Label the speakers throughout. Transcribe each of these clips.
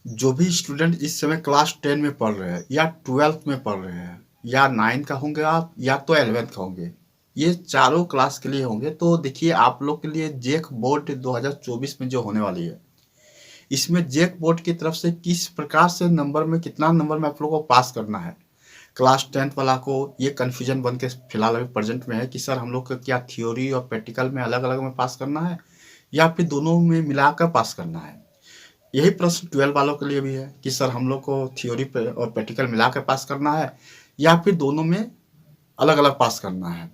Speaker 1: जो भी स्टूडेंट इस समय क्लास 10 में पढ़ रहे हैं या 12th में पढ़ रहे हैं या 9 का होंगे आप या तो 11th का होंगे, ये चारों क्लास के लिए होंगे। तो देखिए आप लोग के लिए जेक बोर्ड 2024 में जो होने वाली है, इसमें जेक बोर्ड की तरफ से किस प्रकार से नंबर में कितना नंबर में आप लोगों को पास करना है। क्लास 10th वाला को ये कन्फ्यूजन बन के फिलहाल अभी प्रेजेंट में है कि सर हम लोग को क्या थ्योरी और प्रैक्टिकल में अलग अलग में पास करना है या फिर दोनों में मिलाकर पास करना है। यही प्रश्न 12 वालों के लिए भी है कि सर हम लोग को थ्योरी पे और प्रैक्टिकल मिलाकर पास करना है या फिर दोनों में अलग अलग पास करना है।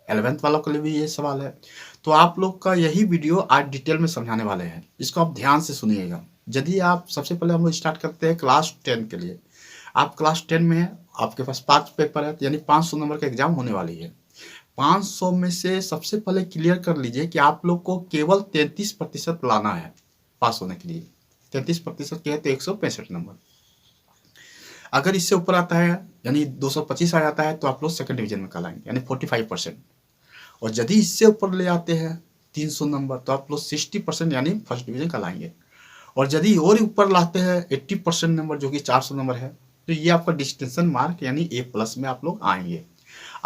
Speaker 1: 11th वालों के लिए भी ये सवाल है। तो आप लोग का यही वीडियो आज डिटेल में समझाने वाले हैं, इसको आप ध्यान से सुनिएगा। यदि आप सबसे पहले हम लोग स्टार्ट करते हैं क्लास 10 के लिए। आप क्लास 10 में हैं, आपके पास 5 पेपर है, यानी 500 नंबर का एग्जाम होने वाली है। 500 में से सबसे पहले क्लियर कर लीजिए कि आप लोग को केवल 33% लाना है पास होने के लिए। 33% के है तो 165 नंबर। अगर इससे ऊपर आता है यानी 225 आ जाता है तो आप लोग सेकंड डिवीजन में कहलाएंगे, यानी 45%। और यदि इससे ऊपर ले आते हैं 300 नंबर तो आप लोग 60% यानी फर्स्ट डिवीजन कहलाएंगे। और यदि और ऊपर लाते हैं 80% नंबर जो कि 400 नंबर है तो ये आपका डिस्टिंक्शन मार्क यानी A+ में आप लोग आएंगे।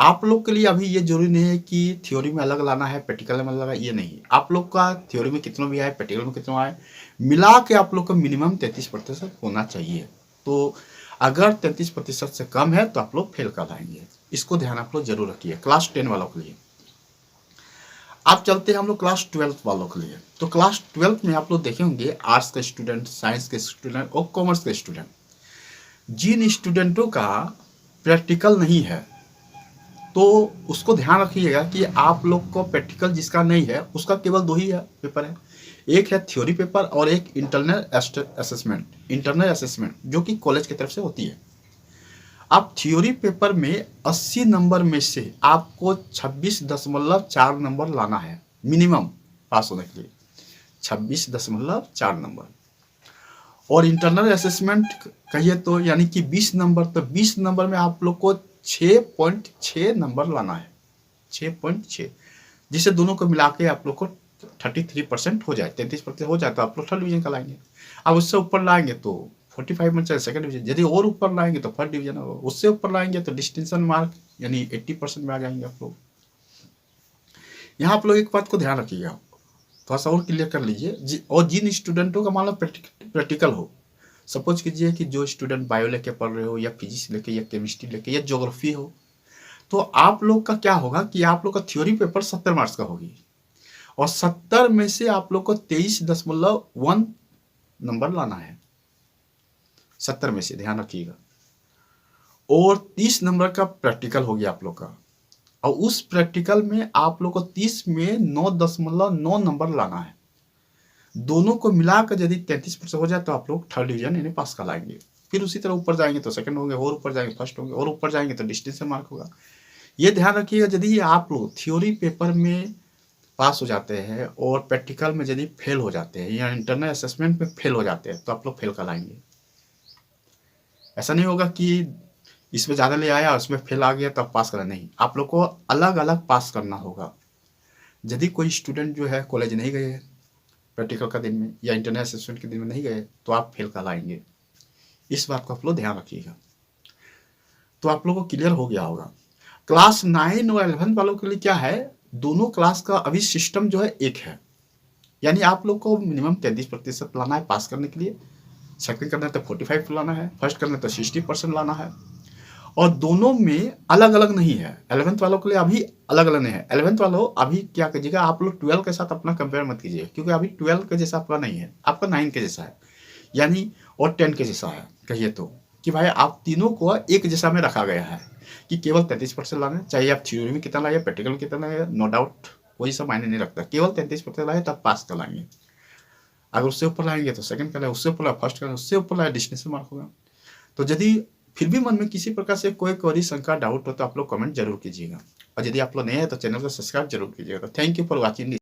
Speaker 1: आप लोग के लिए अभी ये जरूरी नहीं है कि थ्योरी में अलग लाना है प्रैक्टिकल में अलग है, ये नहीं। आप लोग का थ्योरी में कितना भी आए प्रैक्टिकल में कितना आए मिला के आप लोग का मिनिमम 33% होना चाहिए। तो अगर 33% से कम है तो आप लोग फेल कर आएंगे। इसको ध्यान आप लोग जरूर रखिए क्लास 10 वालों के लिए। आप चलते हैं हम लोग क्लास 12 वालों के लिए। तो क्लास 12 में आप लोग देखे होंगे आर्ट्स के स्टूडेंट, साइंस के स्टूडेंट और कॉमर्स के स्टूडेंट। जिन स्टूडेंटों का प्रैक्टिकल नहीं है तो उसको ध्यान रखिएगा कि आप लोग को प्रैक्टिकल जिसका नहीं है उसका केवल 2 ही है पेपर है। एक है थ्योरी पेपर और एक इंटरनल असेसमेंट जो कि कॉलेज की तरफ से होती है। अब थ्योरी पेपर में 80 नंबर में से आपको 26.4 नंबर लाना है मिनिमम पास होने के लिए, 26.4 नंबर। और इंटरनल असेसमेंट कहिए तो यानी कि 20 नंबर, तो 20 नंबर में आप लोग को 6.6 नंबर लाना है, 6.6, जिसे दोनों को मिला के आप लोग को 33% हो जाए, 33% हो जाए तो आप लोग थर्ड डिवीजन का लाएंगे। अब उससे ऊपर लाएंगे तो 45 में चले सेकंड डिवीजन, यदि और ऊपर लाएंगे तो फर्स्ट डिवीजन, उससे ऊपर लाएंगे तो डिस्टिंक्शन मार्क यानी 80% में आ जाएंगे आप लोग। यहाँ आप लोग एक बात को ध्यान रखिएगा, थोड़ा सा और क्लियर कर लीजिए। और जिन स्टूडेंटों का मान लो प्रैक्टिकल हो, सपोज कीजिए कि जो स्टूडेंट बायो लेके पढ़ रहे हो या फिजिक्स लेके या केमिस्ट्री लेके या ज्योग्राफी हो, तो आप लोग का क्या होगा कि आप लोग का थ्योरी पेपर 70 मार्क्स का होगी और 70 में से आप लोग को 23.1 नंबर लाना है, 70 में से, ध्यान रखिएगा। और 30 नंबर का प्रैक्टिकल हो गया आप लोग का, और उस प्रैक्टिकल में आप लोग को 30 में 9.9 नंबर लाना है। दोनों को मिलाकर यदि 33% हो जाए तो आप लोग थर्ड डिवीजन यानी पास कर लाएंगे। फिर उसी तरह ऊपर जाएंगे तो सेकंड होंगे, और ऊपर जाएंगे फर्स्ट होंगे, और ऊपर जाएंगे तो डिस्टिंक्शन मार्क होगा। ये ध्यान रखिएगा, यदि आप लोग थ्योरी पेपर में पास हो जाते हैं और प्रैक्टिकल में यदि फेल हो जाते हैं या इंटरनल असेसमेंट में फेल हो जाते हैं तो आप लोग फेल कर लाएंगे। ऐसा नहीं होगा कि इसमें ज़्यादा ले आया उसमें फेल आ गया तब पास करा, नहीं। आप लोग को अलग अलग पास करना होगा। यदि कोई स्टूडेंट जो है कॉलेज नहीं गए प्रैक्टिकल का दिन में या इंटरनल असेसमेंट के दिन में नहीं गए तो आप फेल कर लाएंगे। इस बात को आप लोग ध्यान रखिएगा। तो आप लोगों को क्लियर हो गया होगा। क्लास 9 और 11 वालों के लिए क्या है, दोनों क्लास का अभी सिस्टम जो है एक है, यानी आप लोग को मिनिमम 33% लाना है पास करने के लिए। सेकंड करना है तो 45 लाना है, फर्स्ट करना है तो 60% लाना है। और दोनों में अलग अलग नहीं है। 11th वालों के लिए अभी अलग अलग नहीं है। 11th वालों अभी क्या कीजिएगा, आप लोग 12 के साथ अपना कंपेयर मत कीजिए, क्योंकि अभी 12 के जैसा आपका नहीं है, आपका 9 के जैसा है यानी, और 10 के जैसा है कहिए तो, कि भाई आप तीनों को एक जैसा में रखा गया है कि केवल 33% लाना है, चाहे आप थ्योरी में कितना लाइए प्रैक्टिकल में कितना लाइए, नो डाउट कोई सब मायने नहीं रखता, केवल 33% लाए तब पास कर लाएंगे। अगर उससे ऊपर लाएंगे तो सेकंड कर लाए, उससे ऊपर लाए फर्स्ट कर लाए, उससे ऊपर लाए डिस्टिंक्शन मार्क होगा। तो यदि फिर भी मन में किसी प्रकार से कोई क्वेरी, शंका, डाउट हो तो आप लोग कमेंट जरूर कीजिएगा। और यदि आप लोग नए हैं तो चैनल को सब्सक्राइब जरूर कीजिएगा। तो थैंक यू फॉर वॉचिंग।